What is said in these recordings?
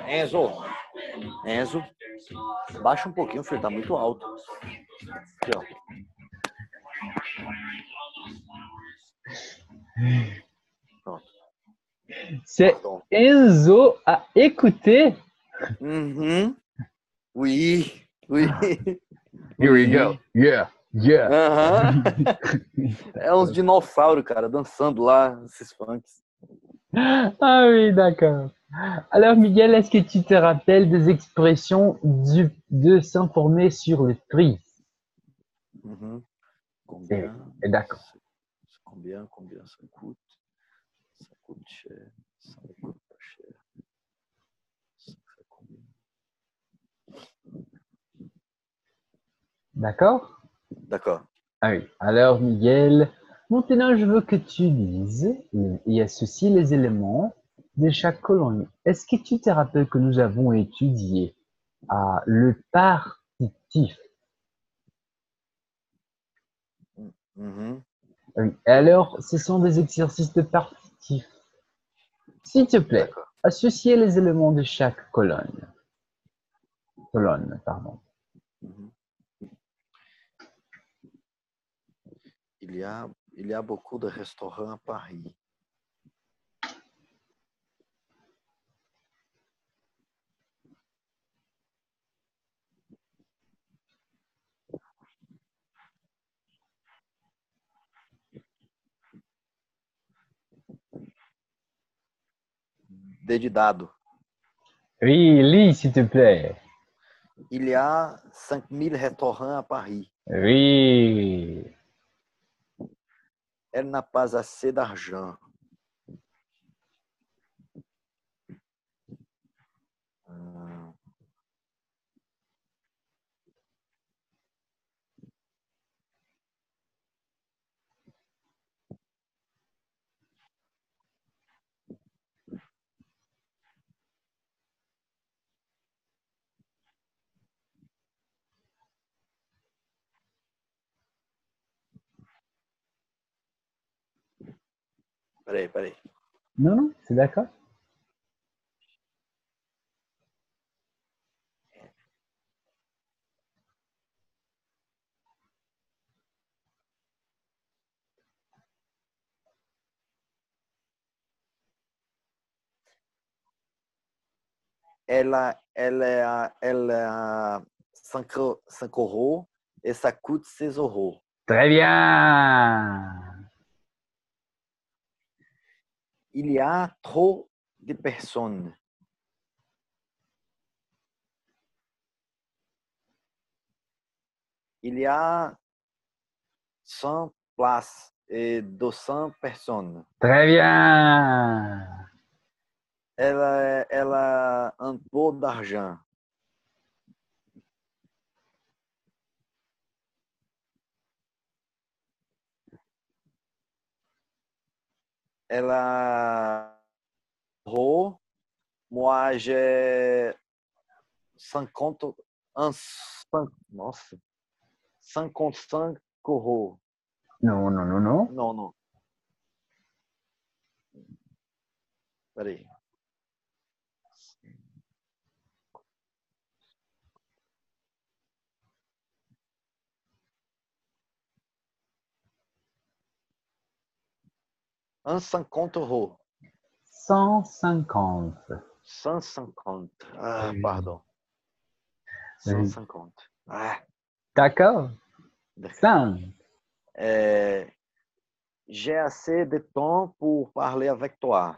Enzo, Enzo, baixa um pouquinho, filho, tá muito alto. Aqui, ó. Pronto. C'est Pardon. Enzo à écouter. Oui, oui. Here we go. Yeah, yeah. Aham. É uns dinossauros, cara, dançando lá, esses funks. Ah oui, d'accord. Alors, Miguel, est-ce que tu te rappelles des expressions de s'informer sur le prix? Combien? D'accord. Combien ça coûte? Ça coûte cher. Ça ne coûte pas cher. Ça fait combien? D'accord? D'accord. Ah oui. Alors, Miguel, maintenant, je veux que tu dises et associes les éléments de chaque colonne. Est-ce que tu te rappelles que nous avons étudié le partitif? Oui. Et alors, ce sont des exercices de partitif. S'il te plaît, D'accord. associez les éléments de chaque colonne. Colonne, pardon. Il y a beaucoup de restaurants à Paris. D de dado. Oui, lis, s'il te plaît. Il y a 5000 restaurants à Paris. Oui. Elle n'a pas assez d'argent. Peraí. Non, non, c'est d'accord. Elle a 5 euros et ça coûte 16 euros. Très bien. Il y a trop de personnes. Il y a 100 places et 200 personnes. Très bien. Elle a un peu d'argent. Elle a euros. Moi, j'ai 50, nossa, 55 euros. Non, non, non, non. Non. Peraí. Un 50 euros. 150. 150. Ah, pardon. Oui. 150. Ah, D'accord. 5. j'ai assez de temps pour parler avec toi.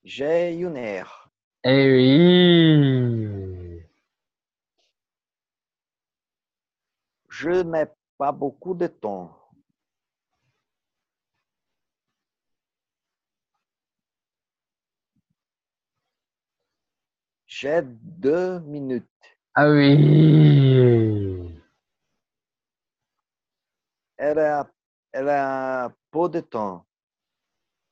J'ai une heure. Eh oui. Je n'ai pas beaucoup de temps. J'ai 2 minutes. Ah oui. elle a peu de temps.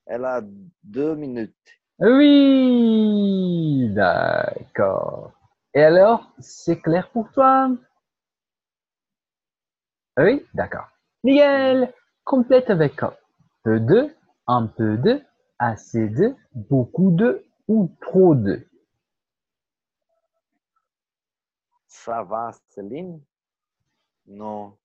Elle a 2 minutes. Oui, d'accord. Et alors, c'est clair pour toi? Oui, d'accord. Miguel, complète avec un peu de, assez de, beaucoup de ou trop de. Ça va, Céline? Non.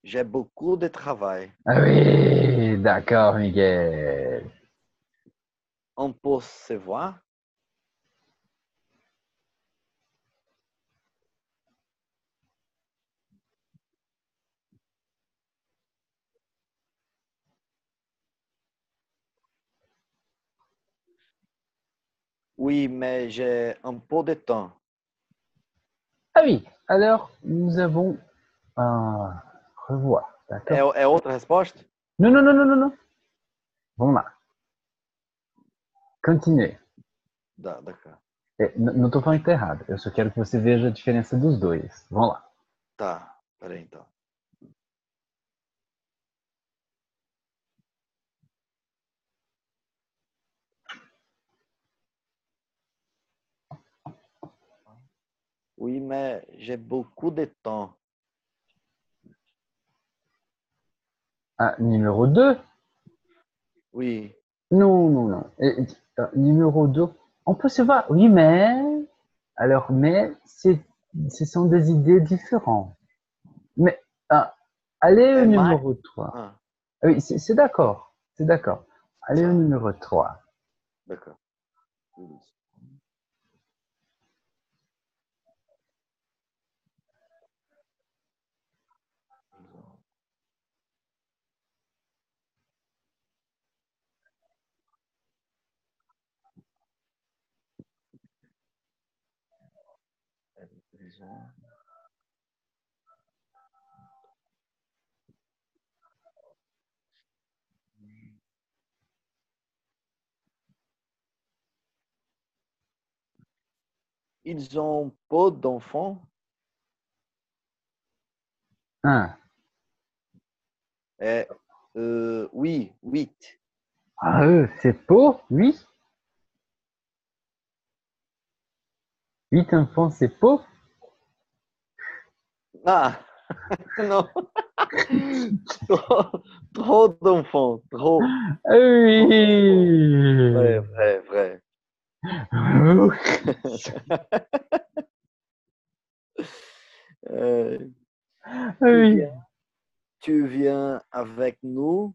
J'ai beaucoup de travail. Ah oui, d'accord, Miguel. On peut se voir? Oui, mais j'ai un peu de temps. Ah oui, alors nous avons un revoir, d'accord? É outra resposta? Non, non, non, non, non, non. Vamos lá. Continuez. D'accord. Não estou falando que está errado. Eu só quero que você veja a diferença dos dois. Vamos lá. Tá, peraí então. Oui, mais j'ai beaucoup de temps. Ah, numéro 2. Oui, Non, non, non. Numéro 2. On peut se voir. Oui, mais. Alors, mais, ce sont des idées différentes. Mais, ah, allez au é mais. numéro 3. Ah, Oui, c'est d'accord. C'est d'accord. Allez au tá, numéro 3. d'accord. Ils ont peu d'enfants? Un. É, oui, 8. Ah, c'est beau, oui. 8 enfants, c'est beau. Ah, non. Trop, trop d'enfants, trop, Ah vrai, oui. vrai, vrai. Euh, Ah tu oui. viens, tu viens avec nous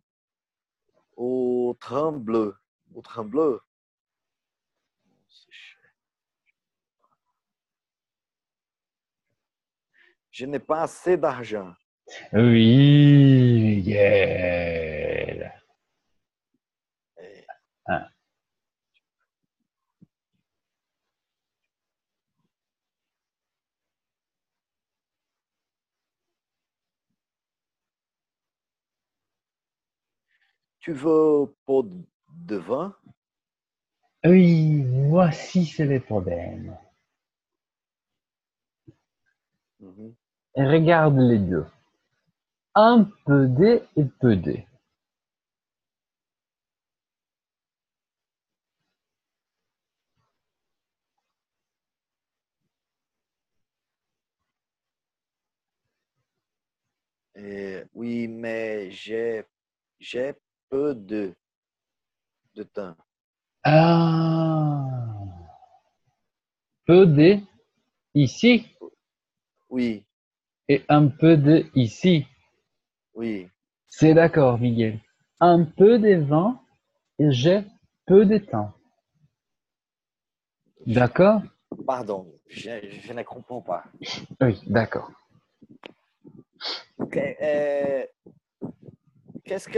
au train bleu. Au train bleu. Je n'ai pas assez d'argent. Oui, Miguel. Eh, Ah, Tu veux pas de vin? oui, voici c'est les problèmes. Mhm. Et regarde les deux. Un peu de et peu de. Oui, mais j'ai peu de temps. Ah, peu de ici Oui, et un peu de ici. oui. C'est d'accord, Miguel. Un peu de vin et j'ai peu de temps. D'accord? Pardon, je ne comprends pas. Oui, d'accord. Qu'est-ce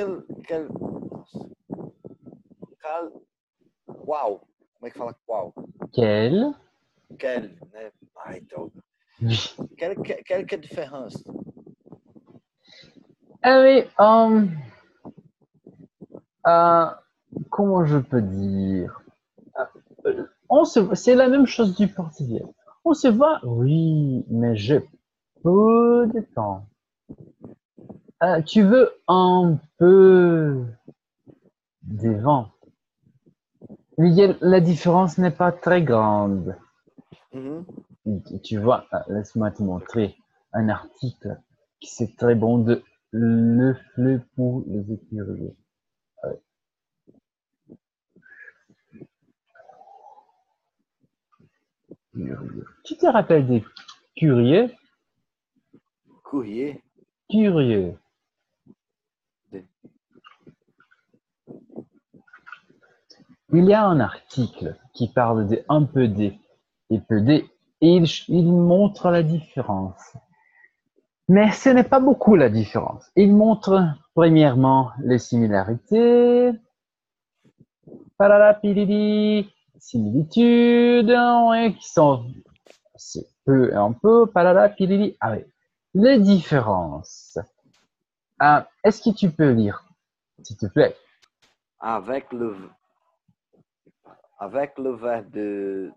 qual, como é que fala qual? Quel? Quelle, né? Ai, droga. Quelle que é a diferença? Ah oui, euh, comment je peux dire? C'est la même chose du portugais. On se voit, oui, mais j'ai peu de temps. Tu veux un peu de vent. Miguel, la différence n'est pas très grande. Mhm. Tu vois, laisse-moi te montrer un article qui c'est très bon de Le fleu pour les écureuils. Curieux. Tu te rappelles des curieux? Courrier. Curieux. de- Il y a un article qui parle de un peu des et peu des et il montre la différence. Mais ce n'est pas beaucoup la différence. Il montre premièrement les similarités, paralapilili, similitudes, ouais, qui sont c'est peu et un peu, paralapilili. Ah oui. Les différences. Est-ce que tu peux lire, s'il te plaît? Avec le verbe de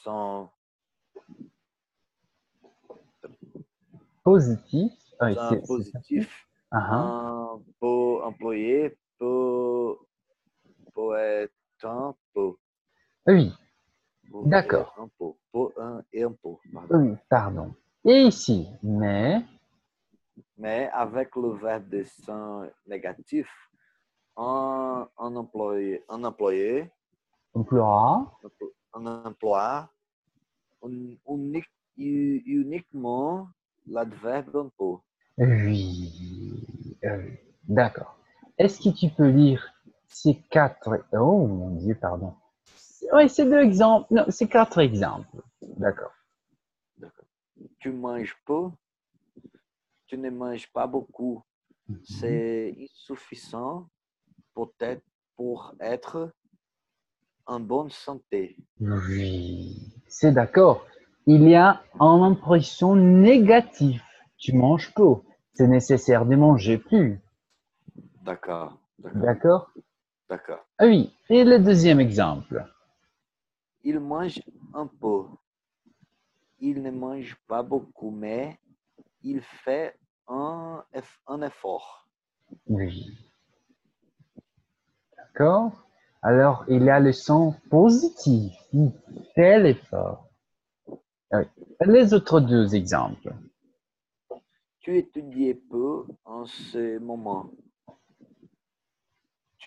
son, Positif. Ah oui, son c'est facile. positif, Ah, un peut employer, peut être un peu. ah. Oui, Pour et d'accord. un peu. Pour un et un peu, pardon. Oui, pardon. Et ici, Mais avec le verbe de son négatif, emploie. un emploi uniquement l'adverbe un peu. Oui, d'accord. Est-ce que tu peux lire ces quatre... Oh mon Dieu, pardon. Oui, c'est deux exemples. Non, c'est quatre exemples. D'accord. Tu manges peu, tu ne manges pas beaucoup. Mhm. C'est insuffisant peut-être pour être en bonne santé. Oui, c'est d'accord. Il y a une impression négative. Tu manges peu. C'est nécessaire de manger plus. D'accord, d'accord, D'accord? d'accord. Ah oui. Et le deuxième exemple. Il mange un peu. Il ne mange pas beaucoup, mais il fait un effort. Oui. D'accord? Alors, il y a le son positif. Il fait l'effort. Ah oui. Les autres deux exemples. Tu étudies peu en ce moment.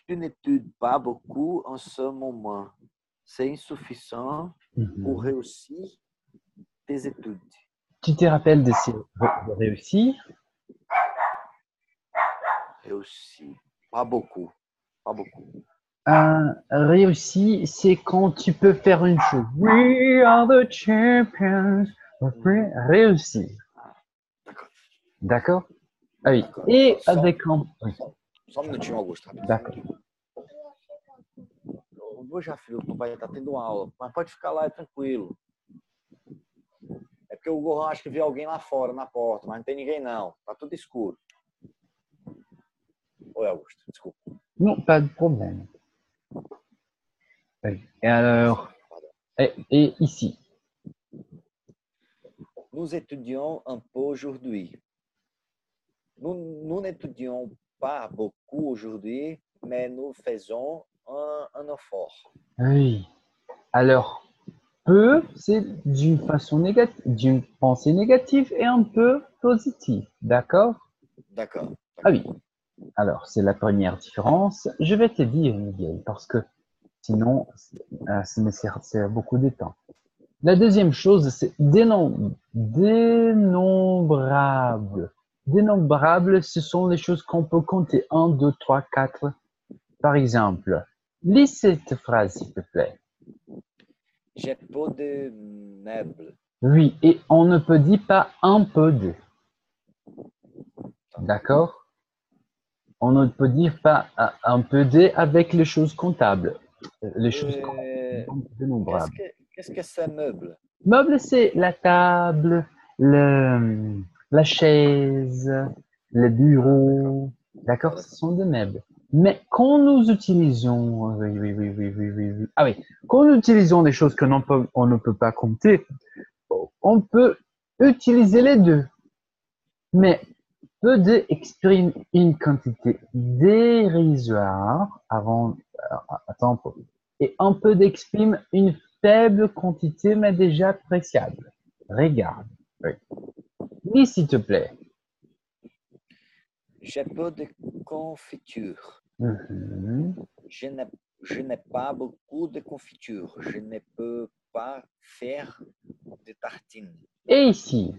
Tu n'étudies pas beaucoup en ce moment. C'est insuffisant pour Mhm. réussir tes études. Tu te rappelles de réussir? Réussir. Pas beaucoup. Pas beaucoup. Réussir, c'est quand tu peux faire une chose. We are the champions. Réussir. D'accord. D'accord? Ah oui. D'accord. Et avec un... Oui, Só um minutinho, Augusto. d'accord. Eu vou já, filho, o pai tá tendo aula. Mas pode ficar lá, é tranquilo. É porque o Gohan acho que viu alguém lá fora, na porta, mas não tem ninguém não. Tá tudo escuro. Oi, Augusto, desculpa. Non, pas de problème. Oui. Et alors, et ici. Nous étudions un peu aujourd'hui. Nous n'étudions pas beaucoup aujourd'hui, mais nous faisons un effort. Oui. Alors, peu, c'est d'une façon négative, d'une pensée négative et un peu positive. D'accord? D'accord. Ah oui. Alors, c'est la première différence. Je vais te dire, Miguel, parce que sinon, ça me sert beaucoup de temps. La deuxième chose, c'est dénombrable. Dénombrable, ce sont les choses qu'on peut compter. 1, 2, 3, 4. Par exemple, lis cette phrase, s'il te plaît. J'ai peu de meubles. Oui, et on ne peut dire pas un peu de. D'accord? On ne peut dire pas un peu de avec les choses comptables. Les choses dénombrables. Qu'est-ce que c'est meuble? Meuble, c'est la table, la chaise, le Ah, d'accord. bureau. D'accord? D'accord, Ce d'accord. sont des meubles. Mais quand nous utilisons, oui. Ah oui, quand nous utilisons des choses que on ne peut pas compter, on peut utiliser les deux. Mais peu de exprime une quantité dérisoire avant, attends, et un peu d'exprime une faible quantité, mais déjà appréciable. Regarde. Oui. Oui, s'il te plaît. J'ai peu de confiture. Mhm. Je n'ai pas beaucoup de confiture. Je ne peux pas faire de tartines. Et ici?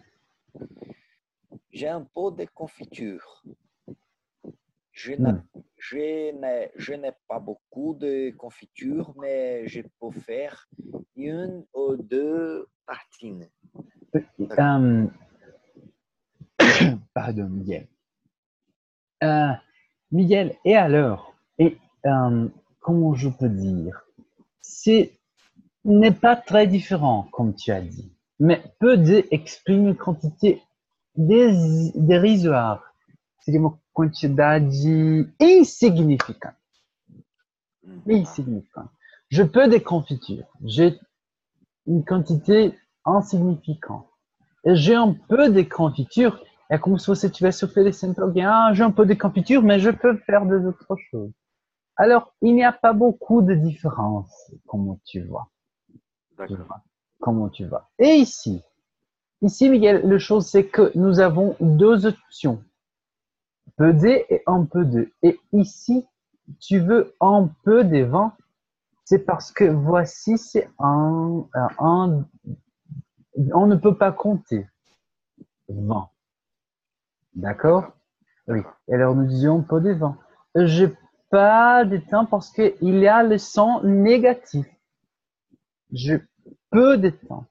J'ai un peu de confiture. Je Hmm. n'ai pas beaucoup de confiture, mais je peux faire une ou deux tartines. Euh, pardon, Miguel. Euh, Miguel, et alors? Et comment je peux dire? C'est n'est pas très différent, comme tu as dit, mais peut exprime une quantité dérisoire. Seria uma quantidade insignificante. Insignificante. Je peux des confitures. J'ai une quantité insignifiante. Et j'ai un peu de confiture. É como se você estivesse oferecendo para alguém, ah, j'ai un peu de confiture, mais je peux faire des autres choses. Alors, il n'y a pas beaucoup de différence, comme tu vois. D'accord. Comment tu vas. Et ici, Miguel, la chose, c'est que nous avons deux options. Peu de et un peu de. Et ici, tu veux un peu de vin, c'est parce que voici, c'est on ne peut pas compter 20. D'accord? D'accord. Oui. D'accord. Et alors, nous disions peu de vin. J'ai pas de temps parce qu'il y a le son négatif. J'ai peu de temps.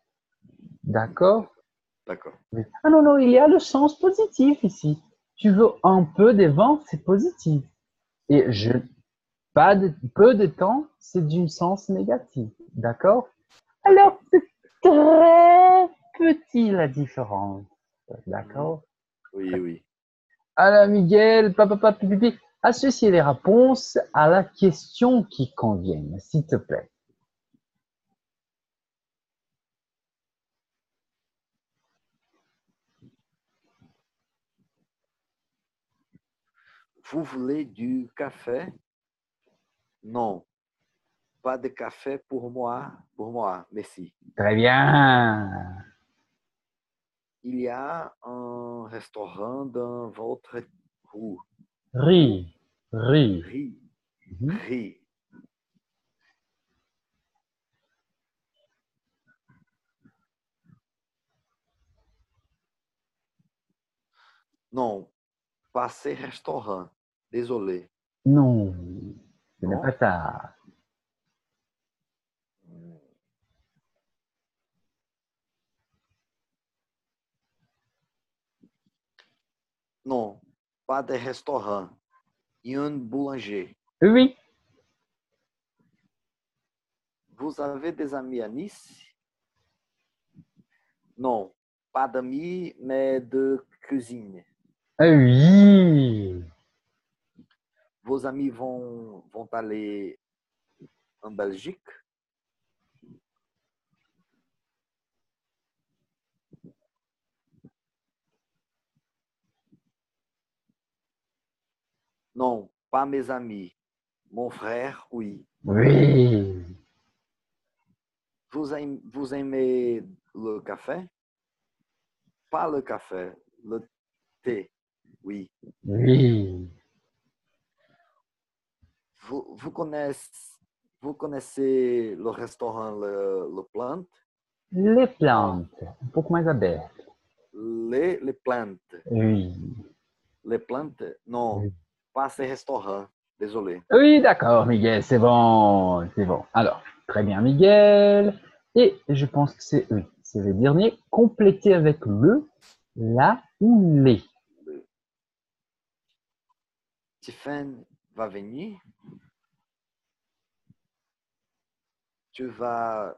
D'accord? D'accord. Oui. Ah non, non, il y a le sens positif ici. Tu veux un peu de vent, c'est positif. Et pas de, peu de temps, c'est d'un sens négatif. D'accord? Alors, D'accord. c'est très petit la différence. Mhm. D'accord? Oui, oui. Alors, Miguel, papa, pipi, associez les réponses à la question qui convienne, s'il te plaît. Vous voulez du café? Non, pas de café pour moi. Pour moi, merci. Très bien. Il y a un restaurant dans votre rue. Rue. Riz, riz. Riz. Mhm. Riz. Non, pas ce restaurant. Désolé. Non, ce n'est Non? pas ça. Non, pas de restaurant. Un boulanger. Oui, Vous avez des amis à Nice? Non, pas d'amis, mais de cuisine. oui. Vos amis vont aller en Belgique? Non, pas mes amis. Mon frère, oui. Oui, Vous aimez le café? Pas le café, le thé, oui. oui. Vous connaissez, vous connaissez le restaurant Le Plante? Les Non, plantes, um pouco mais aberto. Les Plantes. Oui. Les Plantes? Non, Oui, pas ce restaurant. Désolé. oui, d'accord, Miguel, c'est bon, c'est bon. Alors, très bien, Miguel. Et je pense que c'est oui, c'est le dernier. Compléter avec le, la ou les. Tiffen va venir. Tu vas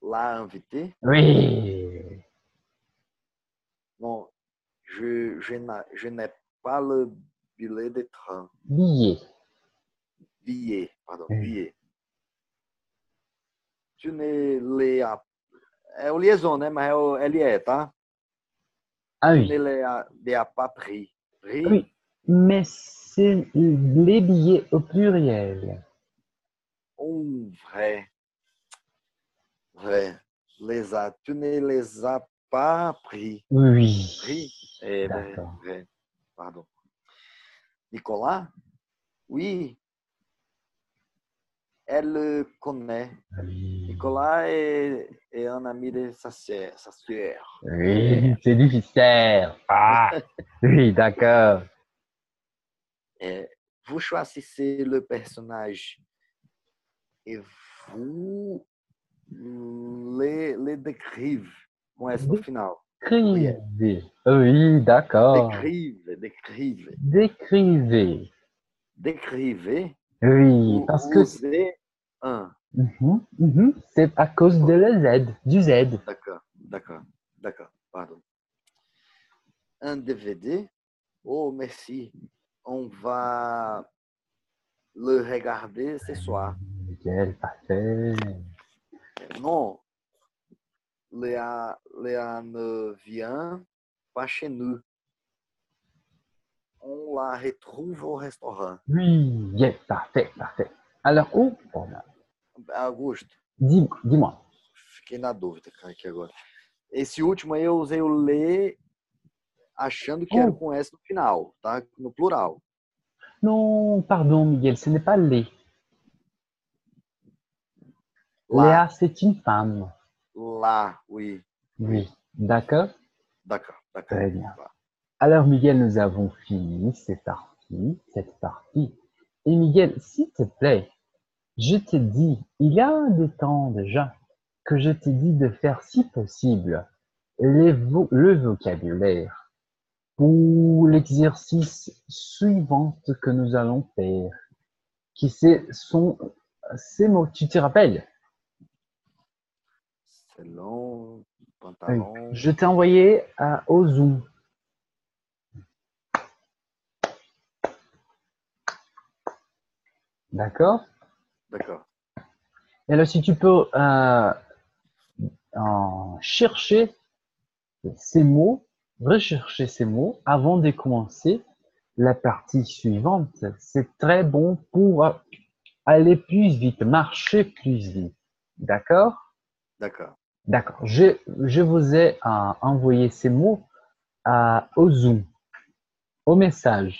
l'inviter? Oui. Non, je n'ai pas le billet de train. Billet. Billet, pardon, Oui. billet. Tu ne l'es a... É o liaison, né? Mas é o LE, tá? Ah Tu oui. ne l'es a pas pris. Pris, Oui. Mais c'est les billets au pluriel. vrai. Vrai. Tu ne les as pas pris. Oui. Pris? É, vrai, D'accord. vrai. Pardon. Nicolas? Oui. Elle connaît. Oui. Nicolas est un ami de sa sœur. Oui, c'est difficile. Ah, oui, d'accord. Vous choisissez le personnage et vous le décrivez com S no final. Pluriel. Décrivez. Oui, d'accord. Décrivez. Décrivez. Décrivez. Oui, parce que Usez un. c'est à cause de la Z, du Z. D'accord. Pardon. Un DVD. Oh, merci. On va le regarder ce soir. Nickel, parfait. Non, Léa ne vient pas chez nous. On la retrouve au restaurant. Oui, yes, parfait, parfait. Alors, oh, voilà. Augusto, Dis-moi. fiquei na dúvida, cara, aqui agora. Esse último aí eu usei o ler achando que era Oh, com S no final, tá? No plural. non, pardon, Miguel, ce n'est pas Lé. Lá, Léa, c'est une femme. oui. Oui, d'accord? D'accord. Très bien. Lá. Alors, Miguel, nous avons fini cette partie. Et Miguel, s'il te plaît, je te dis, il y a des temps déjà que je t'ai dit de faire, si possible, le vocabulaire pour l'exercice suivant que nous allons faire, sont ces mots. Tu te rappelles? C'est long, Oui. pantalon. Je t'ai envoyé au Zoom. D'accord? D'accord. Et là, si tu peux chercher ces mots, rechercher ces mots avant de commencer la partie suivante. C'est très bon pour aller plus vite, marcher plus vite. D'accord? D'accord. D'accord. Je vous ai envoyé ces mots au Zoom, au message.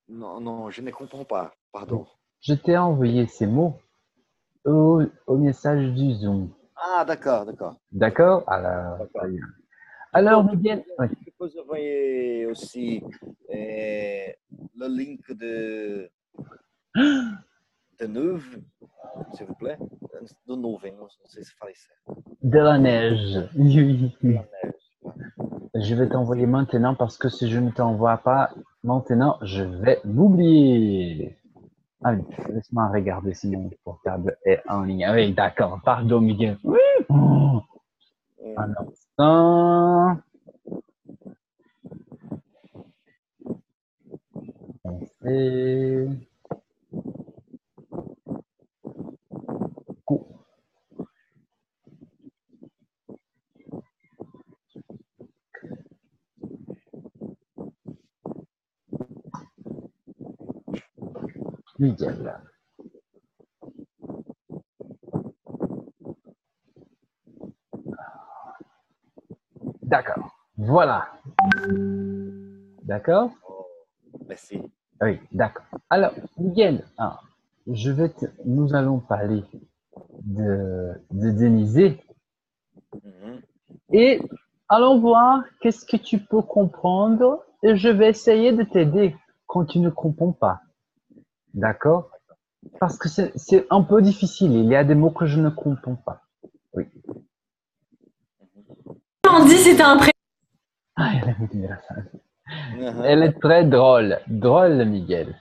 Non, je ne comprends pas. Pardon. Je t'ai envoyé ces mots au message du Zoom. Ah, d'accord. D'accord? Alors, D'accord. très bien. Tu Alors, peux, tu, Miguel, oui. tu peux envoyer aussi le link de Neuve, s'il vous plaît. De Nuvem, não sei se falei certo. De la neige. Oui, De oui. la neige. Je vais t'envoyer maintenant parce que si je ne t'envoie pas maintenant, je vais m'oublier. Ah oui, laisse-moi regarder si mon portable est en ligne. Ah oui, d'accord. Pardon, Miguel. Oui. Oh, un instant. Et... Go. Miguel. D'accord. Voilà. D'accord? Oh, merci. Oui, d'accord. Alors, Miguel, nous allons parler de Denizé Mhm. et allons voir qu'est-ce que tu peux comprendre et je vais essayer de t'aider quand tu ne comprends pas. D'accord? Parce que c'est un peu difficile. Il y a des mots que je ne comprends pas. Oui. On dit c'était un prénom. Ah, Mhm. elle est très drôle. Drôle, Miguel.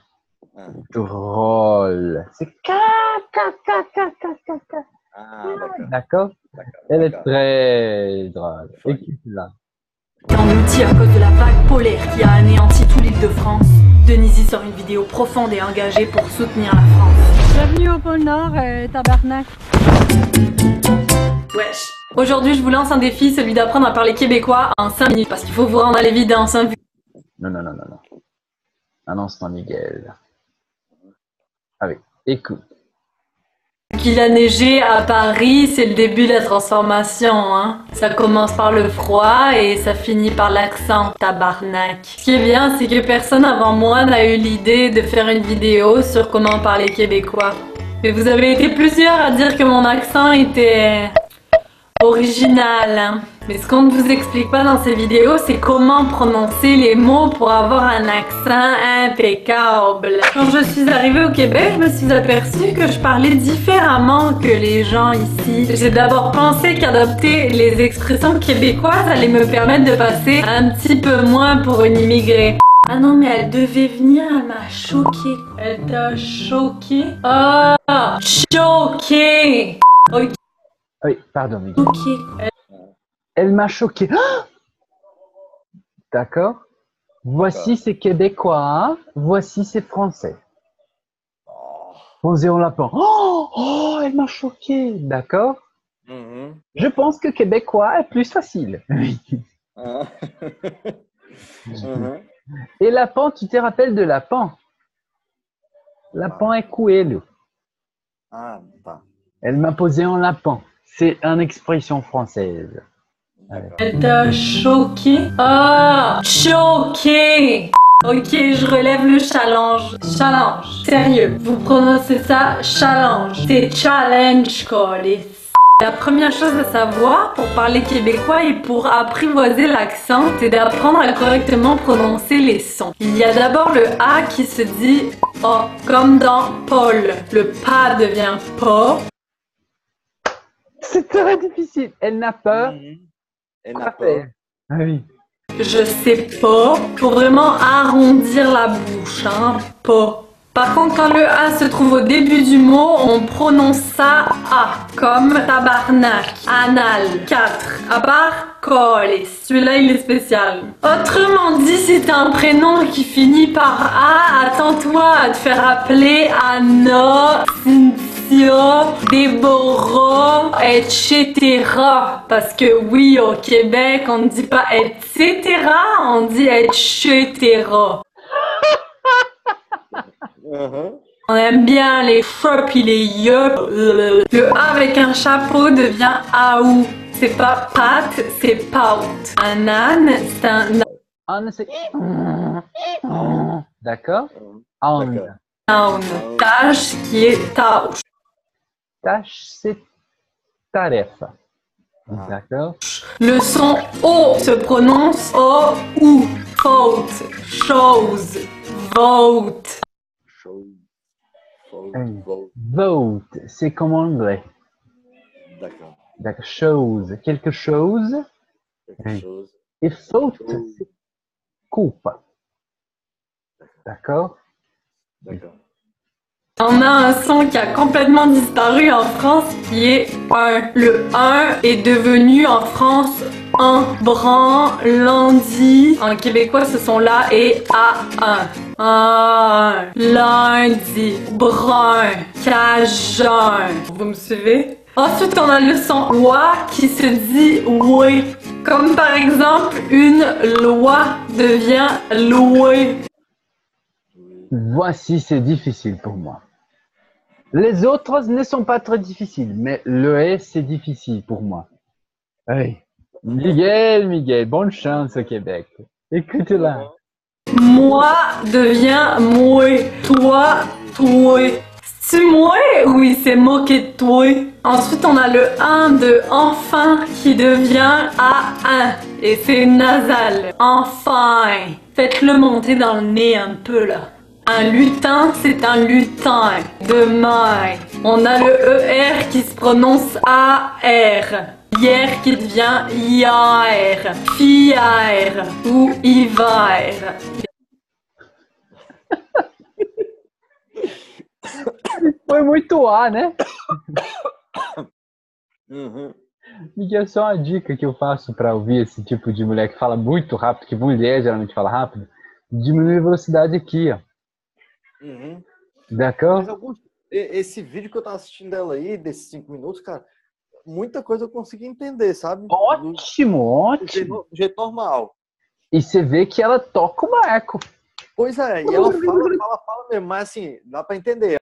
Ah, Drôle. C'est ka. d'accord. D'accord? Elle est très drôle. Funny. Écoute-la. En outil à cause de la vague polaire qui a anéanti toute l'île de France, Denisi sort une vidéo profonde et engagée pour soutenir la France. Bienvenue au pôle Nord, tabarnak. Wesh. Aujourd'hui, je vous lance un défi, celui d'apprendre à parler québécois en 5 minutes, parce qu'il faut vous rendre à l'évidence. Hein. Non. Un instant, Miguel. Allez, écoute. Qu'il a neigé à Paris, c'est le début de la transformation. Hein. Ça commence par le froid et ça finit par l'accent, tabarnak. Ce qui est bien, c'est que personne avant moi n'a eu l'idée de faire une vidéo sur comment parler québécois. Mais vous avez été plusieurs à dire que mon accent était original. Hein. Mais ce qu'on ne vous explique pas dans ces vidéos, c'est comment prononcer les mots pour avoir un accent impeccable. Quand je suis arrivée au Québec, je me suis aperçue que je parlais différemment que les gens ici. J'ai d'abord pensé qu'adopter les expressions québécoises allait me permettre de passer un petit peu moins pour une immigrée. Ah non, mais elle devait venir, elle m'a choquée. Elle t'a choquée? Ah, choquée! Ok. Oui, pardon, Miguel. Ok. Elle m'a choqué. Ah, d'accord. Voici c'est québécois, hein. Voici c'est français. Posez en lapin. Oh, elle m'a choqué. D'accord. Je pense que québécois est plus facile. Et lapin, tu te rappelles de lapin? Lapin est coelho. Ah, tá. Elle m'a posé en lapin. C'est une expression française. D'accord. Elle t'a choqué? Ah, choqué! Ok, je relève le challenge. Challenge. Sérieux, vous prononcez ça challenge. C'est challenge, colis. La première chose à savoir pour parler québécois et pour apprivoiser l'accent, c'est d'apprendre à correctement prononcer les sons. Il y a d'abord le A qui se dit O, comme dans Paul. Le pas devient pas. C'est très difficile. Elle n'a peur. Elle n'a pas. Ah oui. Je sais pas. Faut vraiment arrondir la bouche, hein. Pas. Par contre, quand le A se trouve au début du mot, on prononce ça A, comme tabarnak, anal, 4, à part colis. Celui-là, il est spécial. Autrement dit, si t'as un prénom qui finit par A, attends-toi à te faire appeler Anna, Cynthia, Déborah, etc. Parce que oui, au Québec, on ne dit pas etc., on dit etc. On aime bien les chats pis les yeux. Le A avec un chapeau devient aou. C'est pas pâte, c'est paute. Un âne, c'est un Âne, c'est. D'accord. Âne. D'accord. noun. Tâche qui est tâche. Tâche, c'est tarefa. Ah. D'accord. Le son O se prononce O ou. Faute, chose, vote. Show. Vote. Oui. Vote. Vote, c'est comme en anglais. D'accord. D'accord. Chose, quelque chose. Quelque Oui. chose. Et faute, Chose. c'est coupe. D'accord. D'accord. On a un son qui a complètement disparu en France qui est un. Le 1 est devenu en France un. Bran, lundi. En québécois, ce son-là est A1. Un. Lundi. Brun. Cajun. Vous me suivez? Ensuite, on a le son oua qui se dit oué. Comme par exemple, une loi devient loué. Voici, c'est difficile pour moi. Les autres ne sont pas très difficiles, mais le S, c'est difficile pour moi. Oui. Miguel, bonne chance au Québec. Écoute-la. Moi devient moué. Toi, toi. C'est moi? Oui, c'est moqué de toi. Ensuite, on a le 1 de enfin qui devient A1. Et c'est nasal. Enfin. Faites-le monter dans le nez un peu là. Un lutin, c'est un lutin. Demain. On a le ER qui se prononce AR. Hier qui devient hier. Fier ou hiver. Foi muito A, né? Miguel, só uma dica que eu faço para ouvir esse tipo de mulher que fala muito rápido, que mulher geralmente fala rápido, diminui a velocidade aqui, ó. Uhum. D'accord? Mas Augusto, esse vídeo que eu tava assistindo dela aí, desses 5 minutos, cara, muita coisa eu consegui entender, sabe? Ótimo, ótimo. Do jeito normal. E você vê que ela toca o barco. Pois é, e ela fala mesmo, mas assim, dá pra entender.